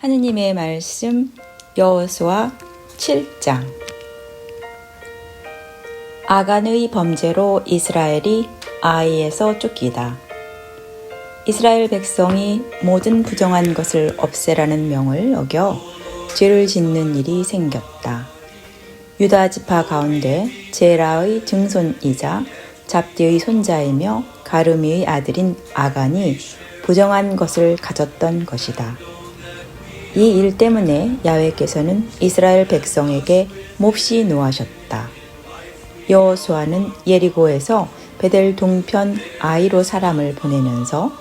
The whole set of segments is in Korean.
하느님의 말씀 여호수아 7장. 아간의 범죄로 이스라엘이 아이에서 쫓기다. 이스라엘 백성이 모든 부정한 것을 없애라는 명을 어겨 죄를 짓는 일이 생겼다. 유다 지파 가운데 제라의 증손이자 잡디의 손자이며 가르미의 아들인 아간이 부정한 것을 가졌던 것이다. 이 일 때문에 야훼께서는 이스라엘 백성에게 몹시 노하셨다. 여호수아는 예리고에서 베델 동편 아이로 사람을 보내면서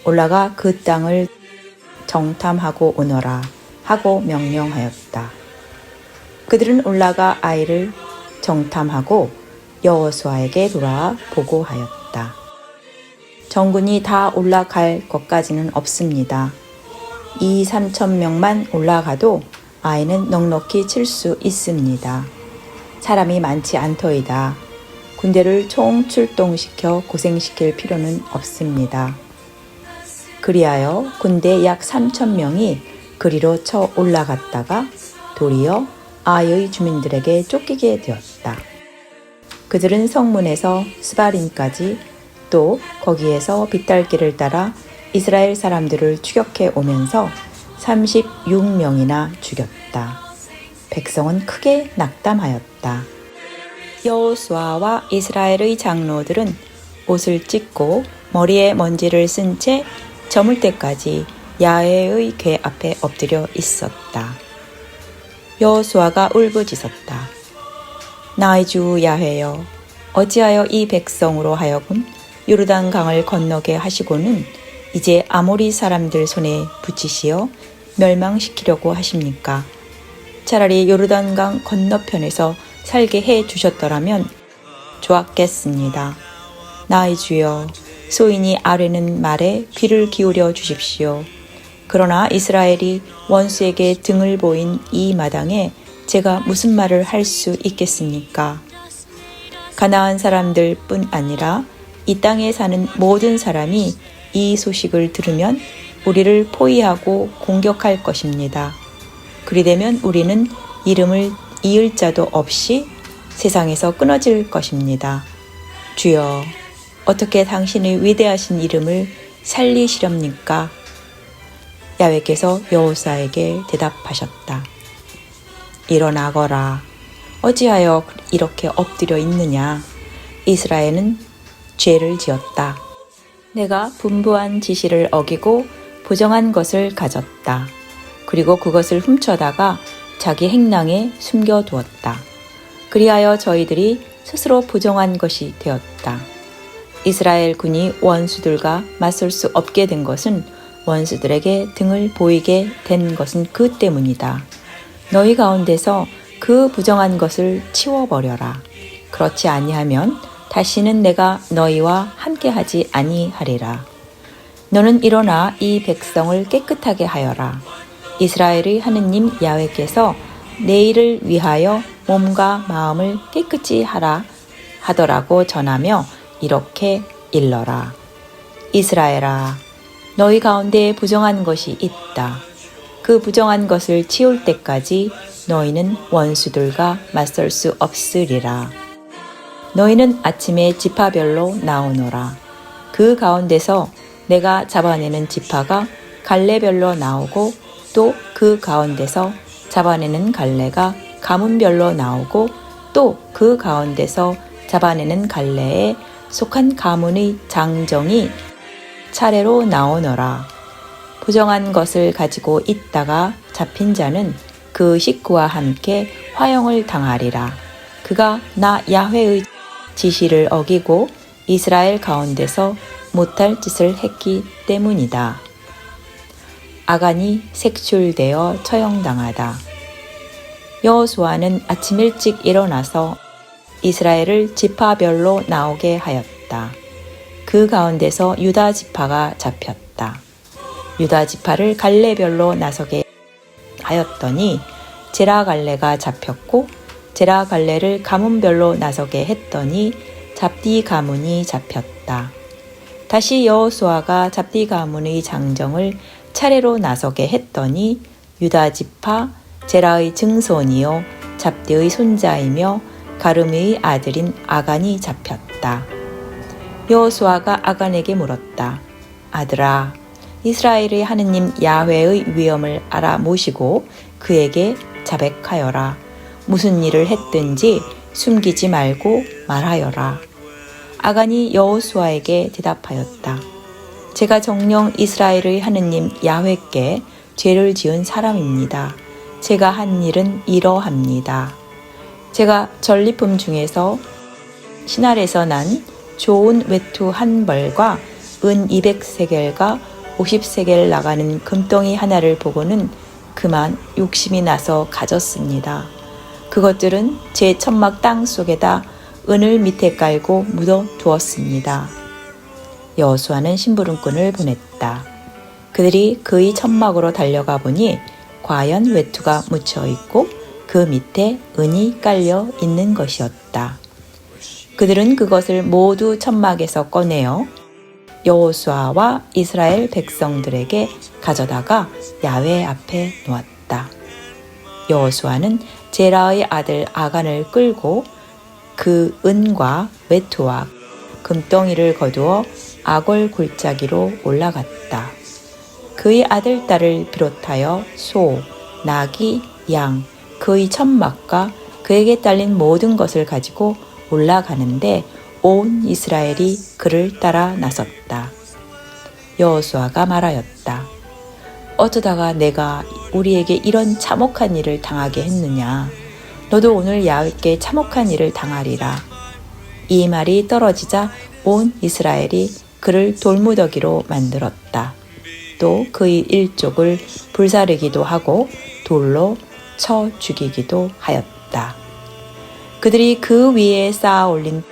올라가 그 땅을 정탐하고 오너라 하고 명령하였다. 그들은 올라가 아이를 정탐하고 여호수아에게 돌아와 보고하였다. 전군이 다 올라갈 것까지는 없습니다. 2,3,000명만 올라가도 아이는 넉넉히 칠 수 있습니다. 사람이 많지 않더이다. 군대를 총출동시켜 고생시킬 필요는 없습니다. 그리하여 군대 약 3,000명이 그리로 쳐 올라갔다가 도리어 아이의 주민들에게 쫓기게 되었다. 그들은 성문에서 스바림까지 또 거기에서 빗달길을 따라 이스라엘 사람들을 추격해 오면서 36명이나 죽였다. 백성은 크게 낙담하였다. 여호수아와 이스라엘의 장로들은 옷을 찢고 머리에 먼지를 쓴 채 저물 때까지 야훼의 궤 앞에 엎드려 있었다. 여호수아가 울부짖었다. 나의 주 야훼여, 어찌하여 이 백성으로 하여금 요르단 강을 건너게 하시고는 이제 아모리 사람들 손에 붙이시어 멸망시키려고 하십니까? 차라리 요르단강 건너편에서 살게 해 주셨더라면 좋았겠습니다. 나의 주여, 소인이 아뢰는 말에 귀를 기울여 주십시오. 그러나 이스라엘이 원수에게 등을 보인 이 마당에 제가 무슨 말을 할 수 있겠습니까? 가나안 사람들 뿐 아니라 이 땅에 사는 모든 사람이 이 소식을 들으면 우리를 포위하고 공격할 것입니다. 그리되면 우리는 이름을 이을 자도 없이 세상에서 끊어질 것입니다. 주여, 어떻게 당신의 위대하신 이름을 살리시렵니까? 야훼께서 여호수아에게 대답하셨다. 일어나거라. 어찌하여 이렇게 엎드려 있느냐? 이스라엘은 죄를 지었다. 내가 분부한 지시를 어기고 부정한 것을 가졌다. 그리고 그것을 훔쳐다가 자기 행랑에 숨겨두었다. 그리하여 저희들이 스스로 부정한 것이 되었다. 이스라엘 군이 원수들과 맞설 수 없게 된 것은 원수들에게 등을 보이게 된 것은 그 때문이다. 너희 가운데서 그 부정한 것을 치워버려라. 그렇지 아니하면 다시는 내가 너희와 함께하지 아니하리라. 너는 일어나 이 백성을 깨끗하게 하여라. 이스라엘의 하느님 야훼께서 내일을 위하여 몸과 마음을 깨끗이 하라 하더라고 전하며 이렇게 일러라. 이스라엘아, 너희 가운데 부정한 것이 있다. 그 부정한 것을 치울 때까지 너희는 원수들과 맞설 수 없으리라. 너희는 아침에 지파별로 나오너라. 그 가운데서 내가 잡아내는 지파가 갈래별로 나오고 또 그 가운데서 잡아내는 갈래가 가문별로 나오고 또 그 가운데서 잡아내는 갈래에 속한 가문의 장정이 차례로 나오너라. 부정한 것을 가지고 있다가 잡힌 자는 그 식구와 함께 화형을 당하리라. 그가 나 야훼의 지시를 어기고 이스라엘 가운데서 못할 짓을 했기 때문이다. 아간이 색출되어 처형당하다. 여호수아는 아침 일찍 일어나서 이스라엘을 지파별로 나오게 하였다. 그 가운데서 유다 지파가 잡혔다. 유다 지파를 갈래별로 나서게 하였더니 제라 갈래가 잡혔고 제라 갈래를 가문별로 나서게 했더니 잡디 가문이 잡혔다. 다시 여호수아가 잡디 가문의 장정을 차례로 나서게 했더니 유다 지파 제라의 증손이요 잡디의 손자이며 가르미의 아들인 아간이 잡혔다. 여호수아가 아간에게 물었다. 아들아, 이스라엘의 하느님 야훼의 위엄을 알아 모시고 그에게 자백하여라. 무슨 일을 했든지 숨기지 말고 말하여라. 아간이 여호수아에게 대답하였다. 제가 정녕 이스라엘의 하느님 야훼께 죄를 지은 사람입니다. 제가 한 일은 이러합니다. 제가 전리품 중에서 신할에서 난 좋은 외투 한 벌과 은 200세겔과 50세겔 나가는 금덩이 하나를 보고는 그만 욕심이 나서 가졌습니다. 그것들은 제 천막 땅 속에다 은을 밑에 깔고 묻어 두었습니다. 여호수아는 심부름꾼을 보냈다. 그들이 그의 천막으로 달려가 보니 과연 외투가 묻혀 있고 그 밑에 은이 깔려 있는 것이었다. 그들은 그것을 모두 천막에서 꺼내어 여호수아와 이스라엘 백성들에게 가져다가 야훼 앞에 놓았다. 여호수아는 제라의 아들 아간을 끌고 그 은과 외투와 금덩이를 거두어 아골 골짜기로 올라갔다. 그의 아들 딸을 비롯하여 소, 나귀, 양, 그의 천막과 그에게 딸린 모든 것을 가지고 올라가는데 온 이스라엘이 그를 따라 나섰다. 여호수아가 말하였다. 어쩌다가 내가 우리에게 이런 참혹한 일을 당하게 했느냐. 너도 오늘 야훼께 참혹한 일을 당하리라. 이 말이 떨어지자 온 이스라엘이 그를 돌무더기로 만들었다. 또 그의 일족을 불사르기도 하고 돌로 쳐 죽이기도 하였다. 그들이 그 위에 쌓아 올린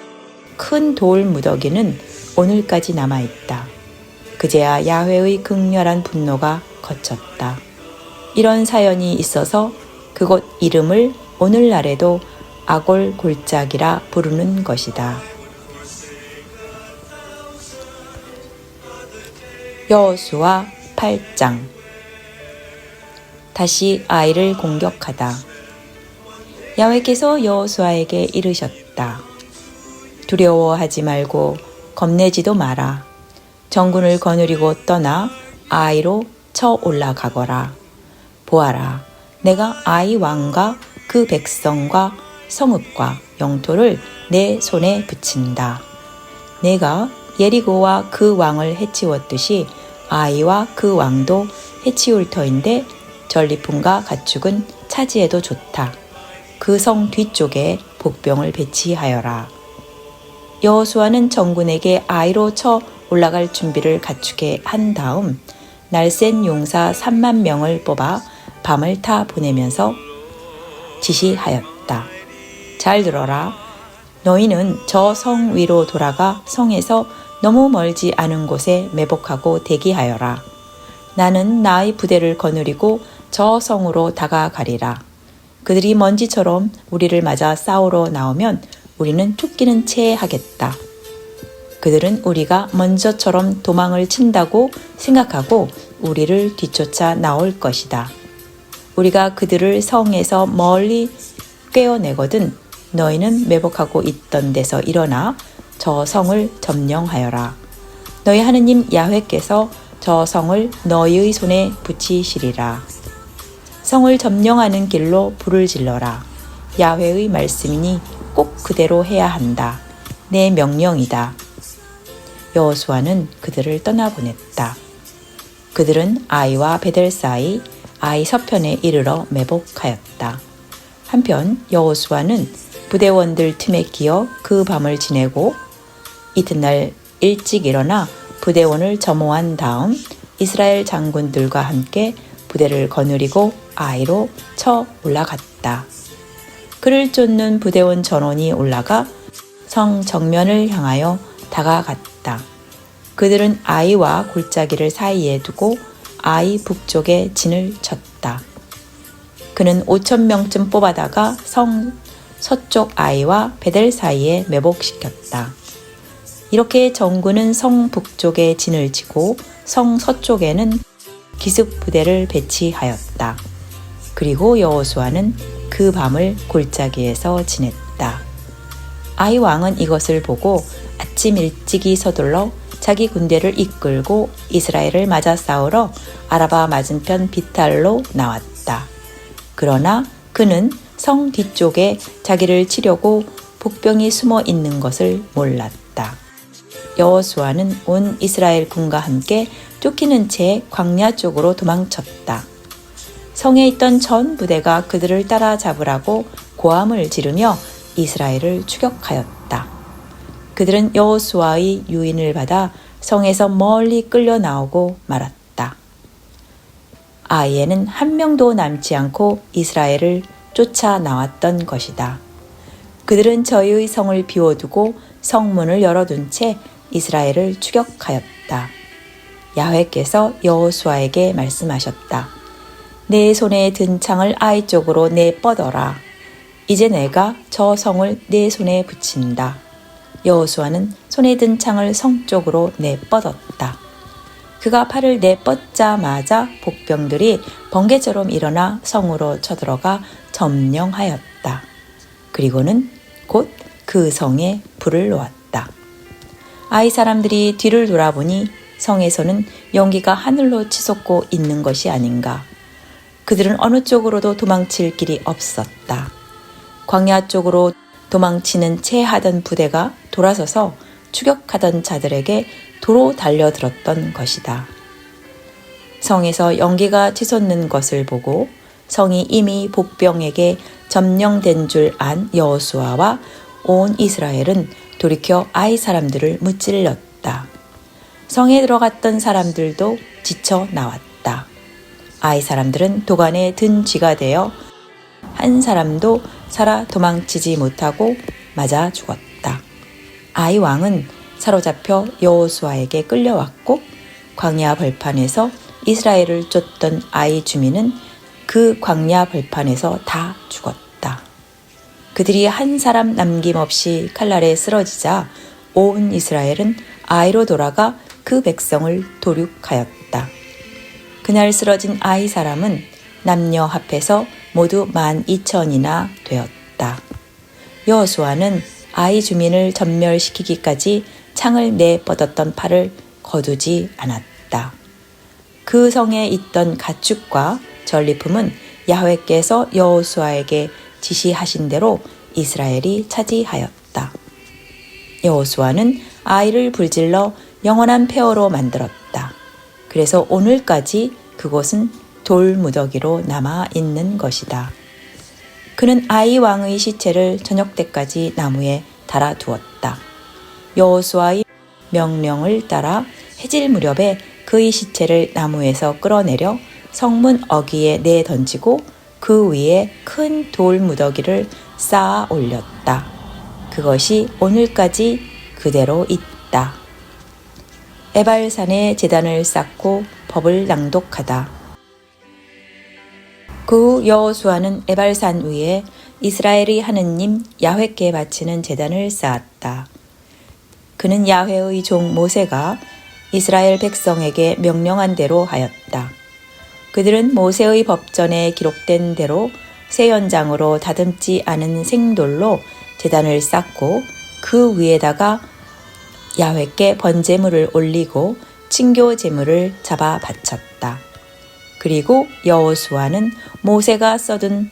큰 돌 무더기는 오늘까지 남아있다. 그제야 야훼의 극렬한 분노가 거쳤다. 이런 사연이 있어서 그곳 이름을 오늘날에도 아골 골짜기라 부르는 것이다. 여호수아 8장. 다시 아이를 공격하다. 야훼께서 여호수아에게 이르셨다. 두려워하지 말고 겁내지도 마라. 정군을 거느리고 떠나 아이로 쳐 올라가거라. 보아라, 내가 아이 왕과 그 백성과 성읍과 영토를 내 손에 붙인다. 내가 예리고와 그 왕을 해치웠듯이 아이와 그 왕도 해치울 터인데 전리품과 가축은 차지해도 좋다. 그 성 뒤쪽에 복병을 배치하여라. 여호수아는 정군에게 아이로 쳐 올라갈 준비를 갖추게 한 다음 날쌘 용사 3만 명을 뽑아 밤을 타 보내면서 지시하였다. 잘 들어라. 너희는 저 성 위로 돌아가 성에서 너무 멀지 않은 곳에 매복하고 대기하여라. 나는 나의 부대를 거느리고 저 성으로 다가가리라. 그들이 먼지처럼 우리를 맞아 싸우러 나오면 우리는 쫓기는 채 하겠다. 그들은 우리가 먼저처럼 도망을 친다고 생각하고 우리를 뒤쫓아 나올 것이다. 우리가 그들을 성에서 멀리 꿰어내거든 너희는 매복하고 있던 데서 일어나 저 성을 점령하여라. 너희 하느님 야훼께서 저 성을 너희의 손에 붙이시리라. 성을 점령하는 길로 불을 질러라. 야훼의 말씀이니 꼭 그대로 해야 한다. 내 명령이다. 여호수아는 그들을 떠나보냈다. 그들은 아이와 베델 사이 아이 서편에 이르러 매복하였다. 한편 여호수아는 부대원들 틈에 끼어 그 밤을 지내고 이튿날 일찍 일어나 부대원을 점호한 다음 이스라엘 장군들과 함께 부대를 거느리고 아이로 쳐 올라갔다. 그를 쫓는 부대원 전원이 올라가 성 정면을 향하여 다가갔다. 그들은 아이와 골짜기를 사이에 두고 아이 북쪽에 진을 쳤다. 그는 5,000명쯤 뽑아다가 성 서쪽 아이와 베델 사이에 매복시켰다. 이렇게 정군은 성 북쪽에 진을 치고 성 서쪽에는 기습 부대를 배치하였다. 그리고 여호수아는 그 밤을 골짜기에서 지냈다. 아이 왕은 이것을 보고 아침 일찍이 서둘러 자기 군대를 이끌고 이스라엘을 맞아 싸우러 아라바 맞은편 비탈로 나왔다. 그러나 그는 성 뒤쪽에 자기를 치려고 복병이 숨어 있는 것을 몰랐다. 여호수아는 온 이스라엘 군과 함께 쫓기는 채 광야 쪽으로 도망쳤다. 성에 있던 전 부대가 그들을 따라잡으라고 고함을 지르며 이스라엘을 추격하였다. 그들은 여호수아의 유인을 받아 성에서 멀리 끌려 나오고 말았다. 아이에는 한 명도 남지 않고 이스라엘을 쫓아 나왔던 것이다. 그들은 저희의 성을 비워두고 성문을 열어둔 채 이스라엘을 추격하였다. 야훼께서 여호수아에게 말씀하셨다. 내 손에 든 창을 아이 쪽으로 내뻗어라. 이제 내가 저 성을 내 손에 붙인다. 여호수아는 손에 든 창을 성 쪽으로 내뻗었다. 그가 팔을 내뻗자마자 복병들이 번개처럼 일어나 성으로 쳐들어가 점령하였다. 그리고는 곧 그 성에 불을 놓았다. 아이 사람들이 뒤를 돌아보니 성에서는 연기가 하늘로 치솟고 있는 것이 아닌가. 그들은 어느 쪽으로도 도망칠 길이 없었다. 광야 쪽으로 도망치는 채 하던 부대가 돌아서서 추격하던 자들에게 도로 달려들었던 것이다. 성에서 연기가 치솟는 것을 보고 성이 이미 복병에게 점령된 줄 안 여호수아와 온 이스라엘은 돌이켜 아이 사람들을 무찔렀다. 성에 들어갔던 사람들도 지쳐 나왔다. 아이 사람들은 도간에 든 쥐가 되어 한 사람도 살아 도망치지 못하고 맞아 죽었다. 아이 왕은 사로잡혀 여호수아에게 끌려왔고 광야 벌판에서 이스라엘을 쫓던 아이 주민은 그 광야 벌판에서 다 죽었다. 그들이 한 사람 남김없이 칼날에 쓰러지자 온 이스라엘은 아이로 돌아가 그 백성을 도륙하였다. 그날 쓰러진 아이 사람은 남녀 합해서 모두 12,000이나 되었다. 여호수아는 아이 주민을 전멸시키기까지 창을 내뻗었던 팔을 거두지 않았다. 그 성에 있던 가축과 전리품은 야훼께서 여호수아에게 지시하신 대로 이스라엘이 차지하였다. 여호수아는 아이를 불질러 영원한 폐허로 만들었다. 그래서 오늘까지 그곳은 돌무더기로 남아 있는 것이다. 그는 아이 왕의 시체를 저녁 때까지 나무에 달아두었다. 여호수아의 명령을 따라 해질 무렵에 그의 시체를 나무에서 끌어내려 성문 어귀에 내던지고 그 위에 큰 돌무더기를 쌓아 올렸다. 그것이 오늘까지 그대로 있다. 에발산에 제단을 쌓고 법을 낭독하다. 그 후 여호수아는 에발산 위에 이스라엘의 하느님 야훼께 바치는 제단을 쌓았다. 그는 야훼의 종 모세가 이스라엘 백성에게 명령한 대로 하였다. 그들은 모세의 법전에 기록된 대로 새 연장으로 다듬지 않은 생돌로 제단을 쌓고 그 위에다가 야훼께 번제물을 올리고 친교 제물을 잡아 바쳤다. 그리고 여호수아는 모세가 써둔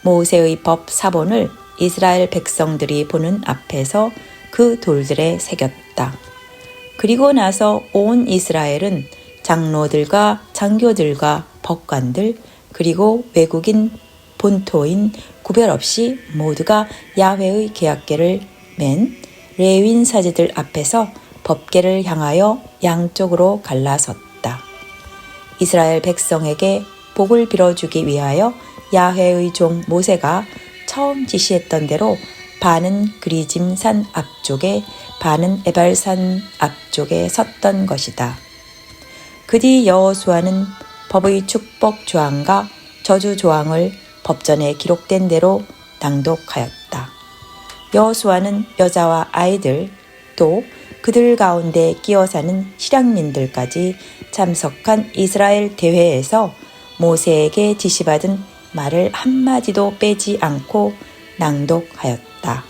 모세의 법 사본을 이스라엘 백성들이 보는 앞에서 그 돌들에 새겼다. 그리고 나서 온 이스라엘은 장로들과 장교들과 법관들 그리고 외국인 본토인 구별 없이 모두가 야훼의 계약궤를 맨 레위인 사제들 앞에서 법궤를 향하여 양쪽으로 갈라섰다. 이스라엘 백성에게 복을 빌어주기 위하여 야훼의 종 모세가 처음 지시했던 대로 반은 그리짐 산 앞쪽에 반은 에발산 앞쪽에 섰던 것이다. 그 뒤 여호수아는 법의 축복 조항과 저주 조항을 법전에 기록된 대로 낭독하였다. 여호수아는 여자와 아이들 또 그들 가운데 끼어 사는 실향민들까지 참석한 이스라엘 대회에서 모세에게 지시받은 말을 한마디도 빼지 않고 낭독하였다.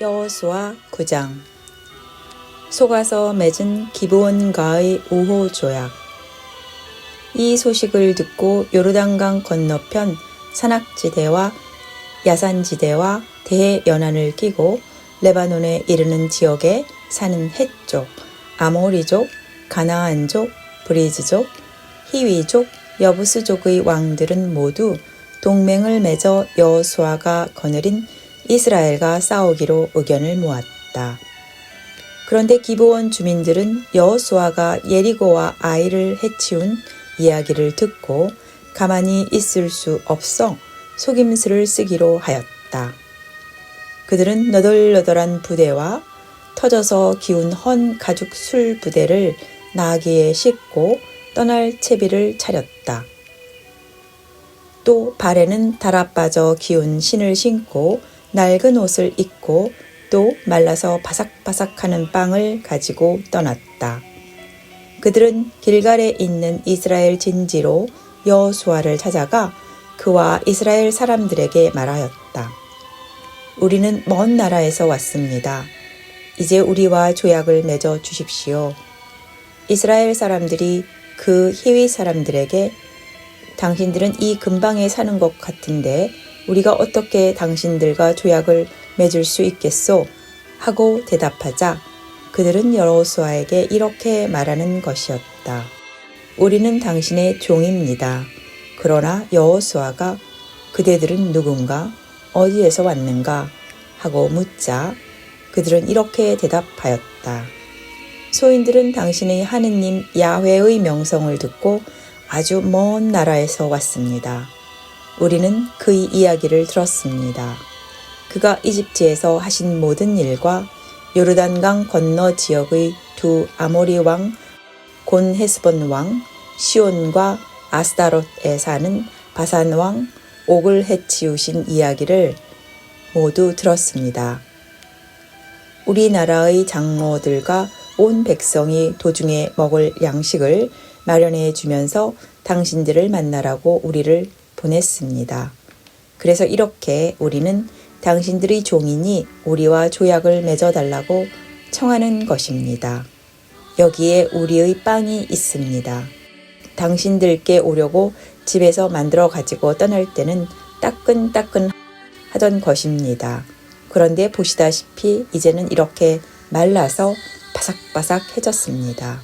여호수아 9장. 속아서 맺은 기브온과의 우호 조약. 이 소식을 듣고 요르단강 건너편 산악지대와 야산지대와 대연안을 끼고 레바논에 이르는 지역에 사는 헷족, 아모리족, 가나안족, 브리즈족, 히위족, 여부스족의 왕들은 모두 동맹을 맺어 여호수아가 거느린 이스라엘과 싸우기로 의견을 모았다. 그런데 기브온 주민들은 여호수아가 예리고와 아이를 해치운 이야기를 듣고 가만히 있을 수 없어 속임수를 쓰기로 하였다. 그들은 너덜너덜한 부대와 터져서 기운 헌 가죽 술 부대를 나귀에 싣고 떠날 채비를 차렸다. 또 발에는 달아 빠져 기운 신을 신고 낡은 옷을 입고 또 말라서 바삭바삭하는 빵을 가지고 떠났다. 그들은 길갈에 있는 이스라엘 진지로 여호수아를 찾아가 그와 이스라엘 사람들에게 말하였다. 우리는 먼 나라에서 왔습니다. 이제 우리와 조약을 맺어 주십시오. 이스라엘 사람들이 그 히위 사람들에게 당신들은 이 근방에 사는 것 같은데 우리가 어떻게 당신들과 조약을 맺을 수 있겠소? 하고 대답하자 그들은 여호수아에게 이렇게 말하는 것이었다. 우리는 당신의 종입니다. 그러나 여호수아가 그대들은 누군가? 어디에서 왔는가? 하고 묻자 그들은 이렇게 대답하였다. 소인들은 당신의 하느님 야훼의 명성을 듣고 아주 먼 나라에서 왔습니다. 우리는 그의 이야기를 들었습니다. 그가 이집트에서 하신 모든 일과 요르단강 건너 지역의 두 아모리 왕 곤 헤스본 왕 시온과 아스다롯에 사는 바산 왕 옥을 해치우신 이야기를 모두 들었습니다. 우리나라의 장로들과 온 백성이 도중에 먹을 양식을 마련해 주면서 당신들을 만나라고 우리를 보냈습니다. 그래서 이렇게 우리는 당신들의 종이니 우리와 조약을 맺어달라고 청하는 것입니다. 여기에 우리의 빵이 있습니다. 당신들께 오려고 집에서 만들어 가지고 떠날 때는 따끈따끈 하던 것입니다. 그런데 보시다시피 이제는 이렇게 말라서 바삭바삭해졌습니다.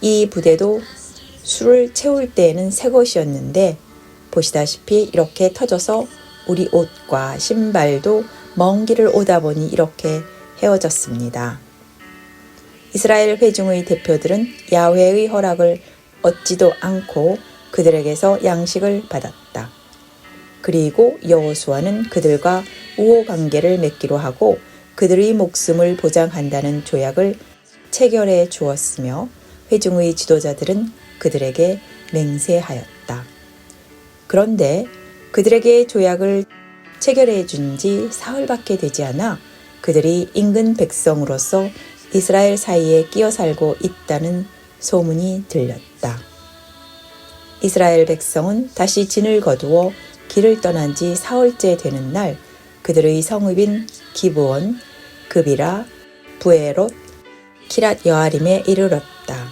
이 부대도 술을 채울 때에는 새 것이었는데 보시다시피 이렇게 터져서 우리 옷과 신발도 먼 길을 오다 보니 이렇게 헤어졌습니다. 이스라엘 회중의 대표들은 야훼의 허락을 얻지도 않고 그들에게서 양식을 받았다. 그리고 여호수아는 그들과 우호 관계를 맺기로 하고 그들의 목숨을 보장한다는 조약을 체결해 주었으며 회중의 지도자들은 그들에게 맹세하였다. 그런데 그들에게 조약을 체결해 준 지 사흘밖에 되지 않아 그들이 인근 백성으로서 이스라엘 사이에 끼어 살고 있다는 소문이 들렸다. 이스라엘 백성은 다시 진을 거두어 길을 떠난 지 사흘째 되는 날 그들의 성읍인 기브온, 그비라, 부에롯, 키랏 여아림에 이르렀다.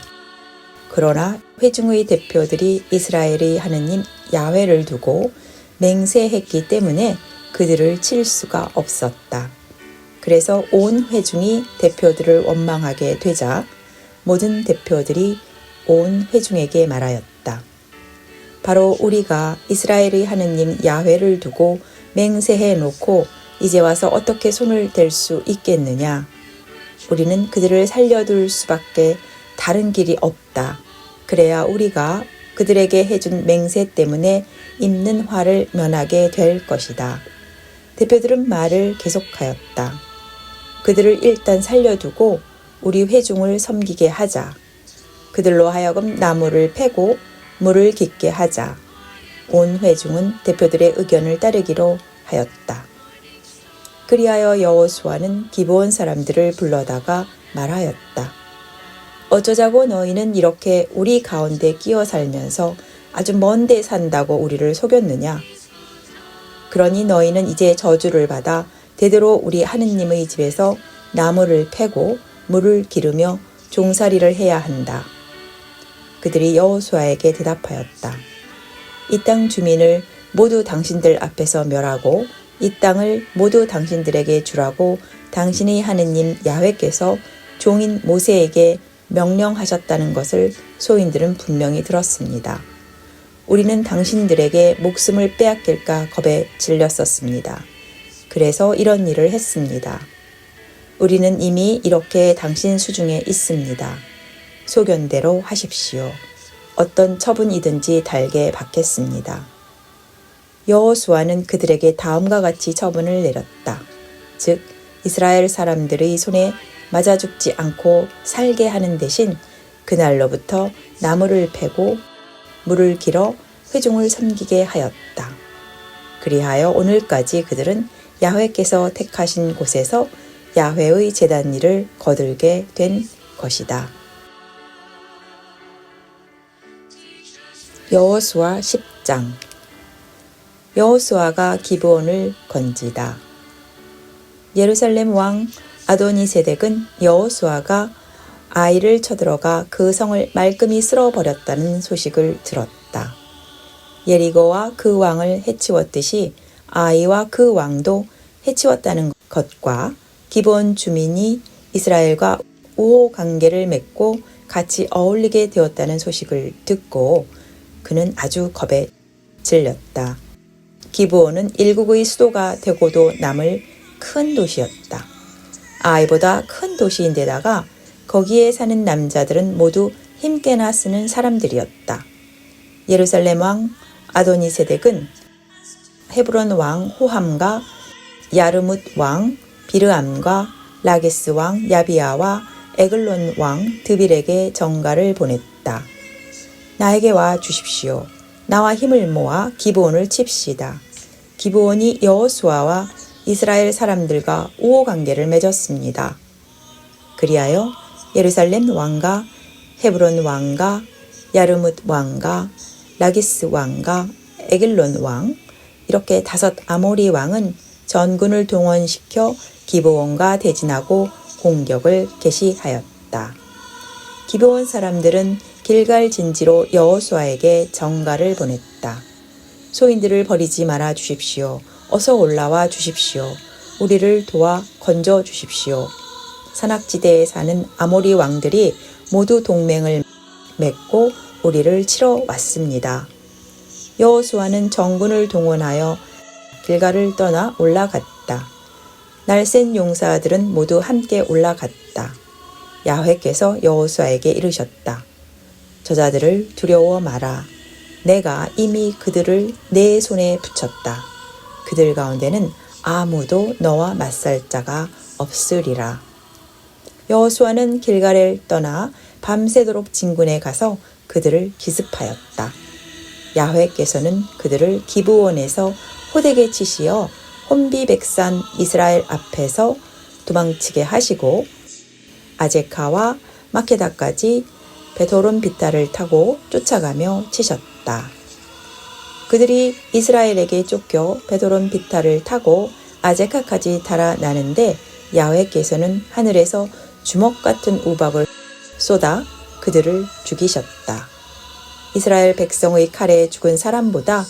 그러나 회중의 대표들이 이스라엘의 하느님 야훼를 두고 맹세했기 때문에 그들을 칠 수가 없었다. 그래서 온 회중이 대표들을 원망하게 되자 모든 대표들이 온 회중에게 말하였다. 바로 우리가 이스라엘의 하느님 야훼를 두고 맹세해 놓고 이제 와서 어떻게 손을 댈 수 있겠느냐. 우리는 그들을 살려둘 수밖에 다른 길이 없다. 그래야 우리가 그들에게 해준 맹세 때문에 입는 화를 면하게 될 것이다. 대표들은 말을 계속하였다. 그들을 일단 살려두고 우리 회중을 섬기게 하자. 그들로 하여금 나무를 패고 물을 깃게 하자. 온 회중은 대표들의 의견을 따르기로 하였다. 그리하여 여호수아는 기브온 사람들을 불러다가 말하였다. 어쩌자고 너희는 이렇게 우리 가운데 끼어 살면서 아주 먼 데 산다고 우리를 속였느냐? 그러니 너희는 이제 저주를 받아 대대로 우리 하느님의 집에서 나무를 패고 물을 기르며 종살이를 해야 한다. 그들이 여호수아에게 대답하였다. 이 땅 주민을 모두 당신들 앞에서 멸하고 이 땅을 모두 당신들에게 주라고 당신의 하느님 야훼께서 종인 모세에게 명령하셨다는 것을 소인들은 분명히 들었습니다. 우리는 당신들에게 목숨을 빼앗길까 겁에 질렸었습니다. 그래서 이런 일을 했습니다. 우리는 이미 이렇게 당신 수중에 있습니다. 소견대로 하십시오. 어떤 처분이든지 달게 받겠습니다. 여호수아는 그들에게 다음과 같이 처분을 내렸다. 즉 이스라엘 사람들의 손에 맞아 죽지 않고 살게 하는 대신 그날로부터 나무를 패고 물을 길어 회중을 섬기게 하였다. 그리하여 오늘까지 그들은 야훼께서 택하신 곳에서 야훼의 제단 일을 거들게 된 것이다. 여호수아 10장. 여호수아가 기브온을 건지다. 예루살렘 왕 아도니세덱은 여호수아가 아이를 쳐들어가 그 성을 말끔히 쓸어버렸다는 소식을 들었다. 예리고와 그 왕을 해치웠듯이 아이와 그 왕도 해치웠다는 것과 기브온 주민이 이스라엘과 우호 관계를 맺고 같이 어울리게 되었다는 소식을 듣고 그는 아주 겁에 질렸다. 기브온은 일국의 수도가 되고도 남을 큰 도시였다. 아이보다 큰 도시인데다가 거기에 사는 남자들은 모두 힘께나 쓰는 사람들이었다. 예루살렘 왕 아도니세덱은 헤브론 왕 호함과 야르뭇 왕 비르암과 라게스 왕 야비아와 에글론 왕 드빌에게 전가를 보냈다. 나에게 와 주십시오. 나와 힘을 모아 기브온을 칩시다. 기브온이 여호수아와 이스라엘 사람들과 우호 관계를 맺었습니다. 그리하여 예루살렘 왕과 헤브론 왕과 야르뭇 왕과 라기스 왕과 에글론 왕 이렇게 5 아모리 왕은 전군을 동원시켜 기브온과 대진하고 공격을 개시하였다. 기브온 사람들은 길갈 진지로 여호수아에게 전가를 보냈다. 소인들을 버리지 말아 주십시오. 어서 올라와 주십시오. 우리를 도와 건져 주십시오. 산악지대에 사는 아모리 왕들이 모두 동맹을 맺고 우리를 치러 왔습니다. 여호수아는 정군을 동원하여 길갈을 떠나 올라갔다. 날쌘 용사들은 모두 함께 올라갔다. 야훼께서 여호수아에게 이르셨다. 저자들을 두려워 마라. 내가 이미 그들을 내 손에 붙였다. 그들 가운데는 아무도 너와 맞설 자가 없으리라. 여호수아는 길갈을 떠나 밤새도록 진군에 가서 그들을 기습하였다. 야훼께서는 그들을 기브온에서 호되게 치시어 혼비백산 이스라엘 앞에서 도망치게 하시고 아제카와 마케다까지 베토론 빗다를 타고 쫓아가며 치셨다. 그들이 이스라엘에게 쫓겨 베토론 빗다를 타고 아제카까지 달아나는데 야훼께서는 하늘에서 주먹 같은 우박을 쏟아 그들을 죽이셨다. 이스라엘 백성의 칼에 죽은 사람보다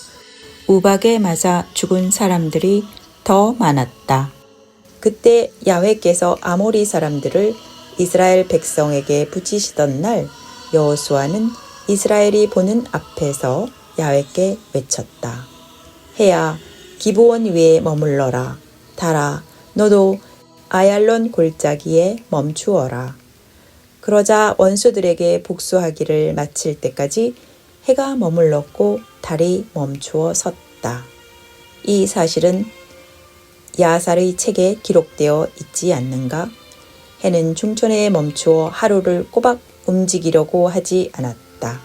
우박에 맞아 죽은 사람들이 더 많았다. 그때 야훼께서 아모리 사람들을 이스라엘 백성에게 붙이시던 날 여호수아는 이스라엘이 보는 앞에서 야훼께 외쳤다. 해야 기브온 위에 머물러라. 달아 너도 아얄론 골짜기에 멈추어라. 그러자 원수들에게 복수하기를 마칠 때까지 해가 머물렀고 달이 멈추어 섰다. 이 사실은 야살의 책에 기록되어 있지 않는가? 해는 중천에 멈추어 하루를 꼬박 움직이려고 하지 않았다.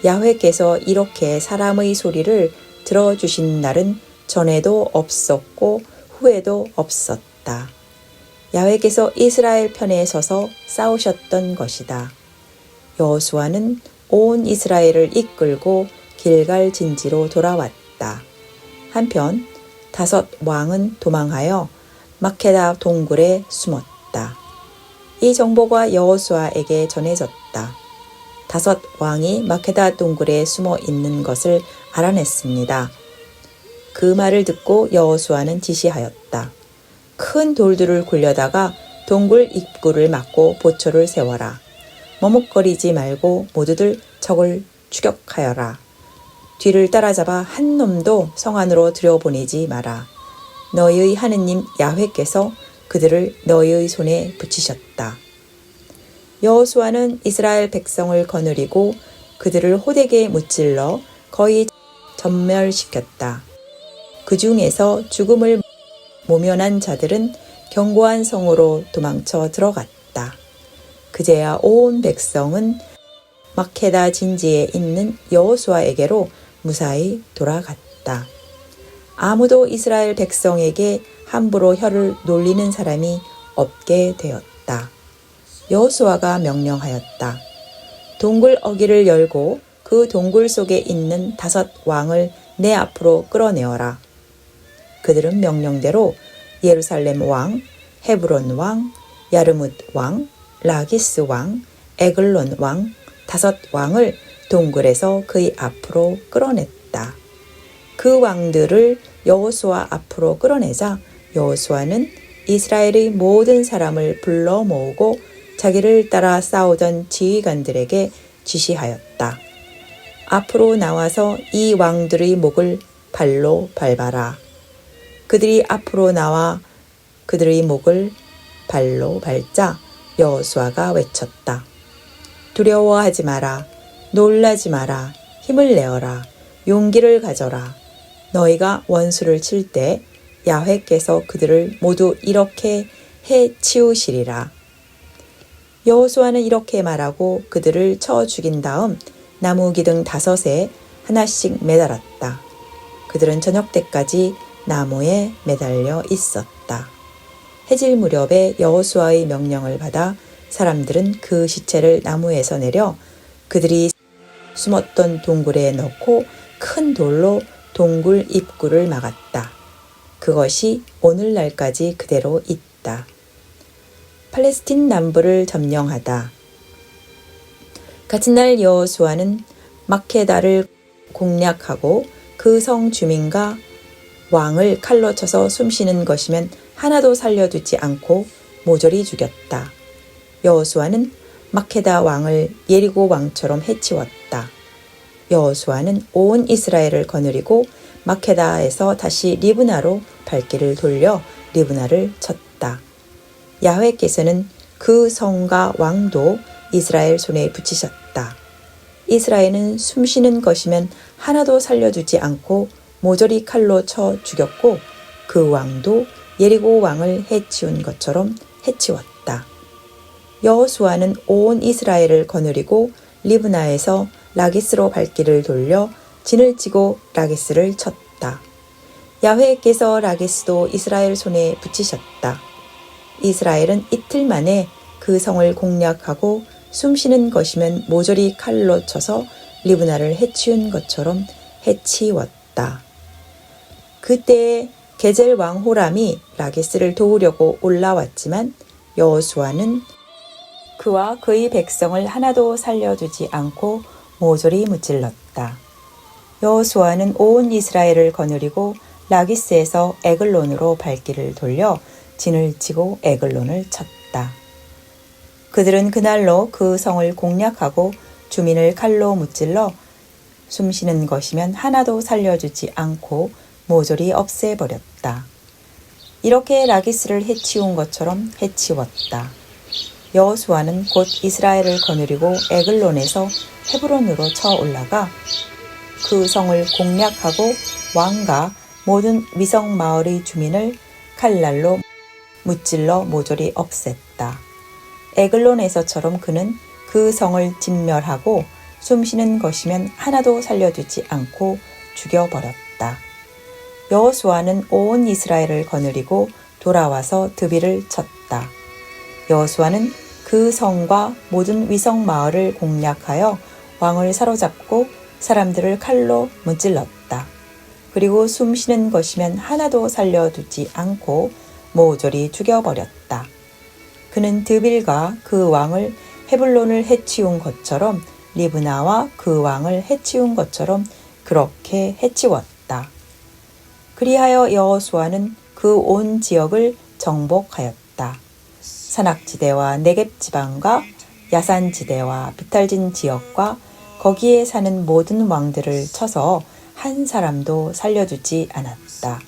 야훼께서 이렇게 사람의 소리를 들어주신 날은 전에도 없었고 후에도 없었다. 야훼께서 이스라엘 편에 서서 싸우셨던 것이다. 여호수아는 온 이스라엘을 이끌고 길갈 진지로 돌아왔다. 한편 5 왕은 도망하여 마케다 동굴에 숨었다. 이 정보가 여호수아에게 전해졌다. 5 왕이 마케다 동굴에 숨어 있는 것을 알아냈습니다. 그 말을 듣고 여호수아는 지시하였다. 큰 돌들을 굴려다가 동굴 입구를 막고 보초를 세워라. 머뭇거리지 말고 모두들 적을 추격하여라. 뒤를 따라잡아 한 놈도 성 안으로 들여보내지 마라. 너희의 하느님 야훼께서 그들을 너희의 손에 붙이셨다. 여호수아는 이스라엘 백성을 거느리고 그들을 호되게 무찔러 거의 전멸시켰다. 그 중에서 죽음을 모면한 자들은 견고한 성으로 도망쳐 들어갔다. 그제야 온 백성은 마케다 진지에 있는 여호수아에게로 무사히 돌아갔다. 아무도 이스라엘 백성에게 함부로 혀를 놀리는 사람이 없게 되었다. 여호수아가 명령하였다. 동굴 어기를 열고 그 동굴 속에 있는 5 왕을 내 앞으로 끌어내어라. 그들은 명령대로 예루살렘 왕, 헤브론 왕, 야르뭇 왕, 라기스 왕, 에글론 왕, 5 왕을 동굴에서 그의 앞으로 끌어냈다. 그 왕들을 여호수아 앞으로 끌어내자 여호수아는 이스라엘의 모든 사람을 불러 모으고 자기를 따라 싸우던 지휘관들에게 지시하였다. 앞으로 나와서 이 왕들의 목을 발로 밟아라. 그들이 앞으로 나와 그들의 목을 발로 밟자 여호수아가 외쳤다. 두려워하지 마라. 놀라지 마라. 힘을 내어라. 용기를 가져라. 너희가 원수를 칠 때 야훼께서 그들을 모두 이렇게 해 치우시리라. 여호수아는 이렇게 말하고 그들을 쳐 죽인 다음 나무 기둥 5에 하나씩 매달았다. 그들은 저녁 때까지 나무에 매달려 있었다. 해질 무렵에 여호수아의 명령을 받아 사람들은 그 시체를 나무에서 내려 그들이 숨었던 동굴에 넣고 큰 돌로 동굴 입구를 막았다. 그것이 오늘날까지 그대로 있다. 팔레스틴 남부를 점령하다. 같은 날 여호수아는 마케다를 공략하고 그 성 주민과 왕을 칼로 쳐서 숨쉬는 것이면 하나도 살려두지 않고 모조리 죽였다. 여호수아는 마케다 왕을 예리고 왕처럼 해치웠다. 여호수아는 온 이스라엘을 거느리고 마케다에서 다시 리브나로 발길을 돌려 리브나를 쳤다. 야훼께서는 그 성과 왕도 이스라엘 손에 붙이셨다. 이스라엘은 숨쉬는 것이면 하나도 살려두지 않고 모조리 칼로 쳐 죽였고 그 왕도 예리고 왕을 해치운 것처럼 해치웠다. 여호수아는 온 이스라엘을 거느리고 리브나에서 라기스로 발길을 돌려 진을 치고 라기스를 쳤다. 야훼께서 라기스도 이스라엘 손에 붙이셨다. 이스라엘은 이틀 만에 그 성을 공략하고 숨쉬는 것이면 모조리 칼로 쳐서 리브나를 해치운 것처럼 해치웠다. 그때에 게젤 왕 호람이 라기스를 도우려고 올라왔지만 여호수아는 그와 그의 백성을 하나도 살려두지 않고 모조리 무찔렀다. 여호수아는 온 이스라엘을 거느리고 라기스에서 에글론으로 발길을 돌려 진을 치고 에글론을 쳤다. 그들은 그날로 그 성을 공략하고 주민을 칼로 무찔러 숨쉬는 것이면 하나도 살려주지 않고 모조리 없애버렸다. 이렇게 라기스를 해치운 것처럼 해치웠다. 여호수아는 곧 이스라엘을 거느리고 에글론에서 헤브론으로 쳐 올라가 그 성을 공략하고 왕과 모든 위성 마을의 주민을 칼날로 무찔러 모조리 없앴다. 에글론에서처럼 그는 그 성을 진멸하고 숨쉬는 것이면 하나도 살려두지 않고 죽여버렸다. 여호수아는 온 이스라엘을 거느리고 돌아와서 드비를 쳤다. 여호수아는 그 성과 모든 위성 마을을 공략하여 왕을 사로잡고 사람들을 칼로 문질렀다. 그리고 숨쉬는 것이면 하나도 살려두지 않고 모조리 죽여버렸다. 그는 드빌과 그 왕을 헤블론을 해치운 것처럼 리브나와 그 왕을 해치운 것처럼 그렇게 해치웠다. 그리하여 여호수아는 그 온 지역을 정복하였다. 산악지대와 네겝 지방과 야산지대와 비탈진 지역과 거기에 사는 모든 왕들을 쳐서 한 사람도 살려두지 않았다.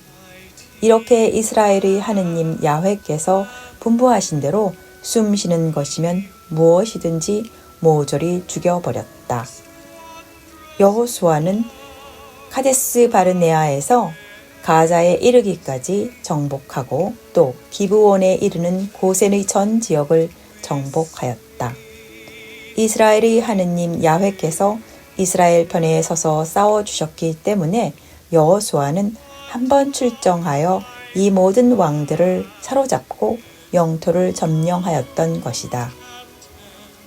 이렇게 이스라엘의 하느님 야훼께서 분부하신 대로 숨쉬는 것이면 무엇이든지 모조리 죽여버렸다. 여호수아는 카데스 바르네아에서 가자에 이르기까지 정복하고 또 기브온에 이르는 고센의 전 지역을 정복하였다. 이스라엘의 하느님 야훼께서 이스라엘 편에 서서 싸워주셨기 때문에 여호수아는 한번 출정하여 이 모든 왕들을 사로잡고 영토를 점령하였던 것이다.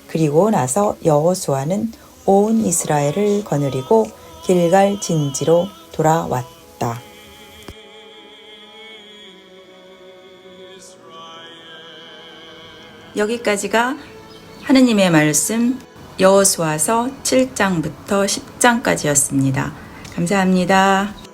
그리고 나서 여호수아는 온 이스라엘을 거느리고 길갈 진지로 돌아왔다. 여기까지가 하느님의 말씀 여호수아서 7장부터 10장까지였습니다. 감사합니다.